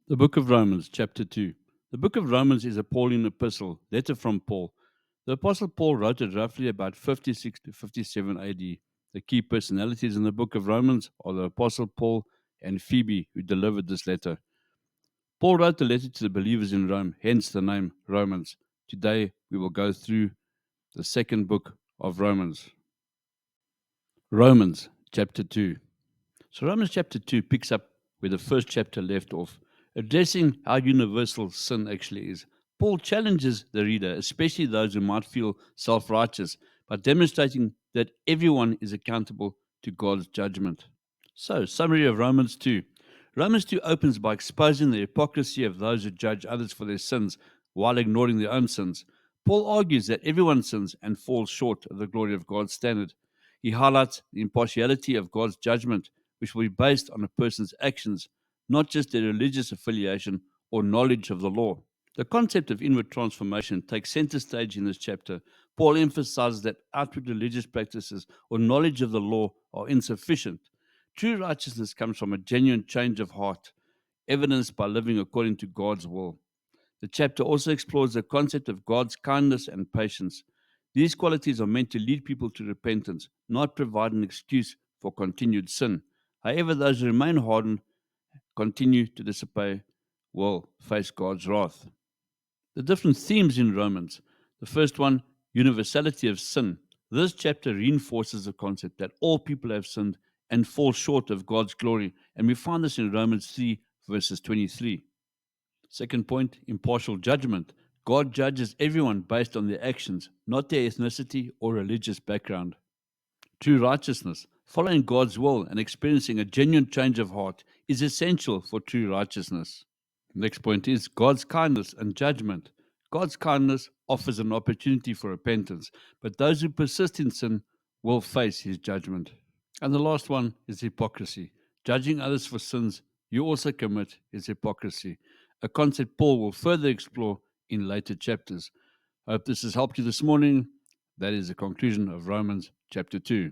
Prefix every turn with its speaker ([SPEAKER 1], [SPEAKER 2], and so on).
[SPEAKER 1] The Book of Romans, chapter 2. The Book of Romans is a Pauline epistle, letter from Paul. The Apostle Paul wrote it roughly about 56 to 57 AD. The key personalities in the Book of Romans are the Apostle Paul and Phoebe, who delivered this letter. Paul wrote the letter to the believers in Rome, hence the name Romans. Today we will go through the second book of Romans. Romans, chapter 2. So Romans chapter 2 picks up where the first chapter left off, addressing how universal sin actually is. Paul challenges the reader, especially those who might feel self righteous, by demonstrating that everyone is accountable to God's judgment. So, summary of Romans 2. Romans 2 opens by exposing the hypocrisy of those who judge others for their sins while ignoring their own sins. Paul argues that everyone sins and falls short of the glory of God's standard. He highlights the impartiality of God's judgment, which will be based on a person's actions, not just their religious affiliation or knowledge of the law. The concept of inward transformation takes center stage in this chapter. Paul emphasizes that outward religious practices or knowledge of the law are insufficient. True righteousness comes from a genuine change of heart, evidenced by living according to God's will. The chapter also explores the concept of God's kindness and patience. These qualities are meant to lead people to repentance, not provide an excuse for continued sin. However, those who remain hardened, continue to disobey, will face God's wrath. The different themes in Romans. The first one, universality of sin. This chapter reinforces the concept that all people have sinned and fall short of God's glory, and we find this in Romans 3, verses 23. Second point, impartial judgment. God judges everyone based on their actions, not their ethnicity or religious background. True righteousness. Following God's will and experiencing a genuine change of heart is essential for true righteousness. Next point is God's kindness and judgment. God's kindness offers an opportunity for repentance, but those who persist in sin will face his judgment. And the last one is hypocrisy. Judging others for sins you also commit is hypocrisy, a concept Paul will further explore in later chapters. I hope this has helped you this morning. That is the conclusion of Romans chapter 2.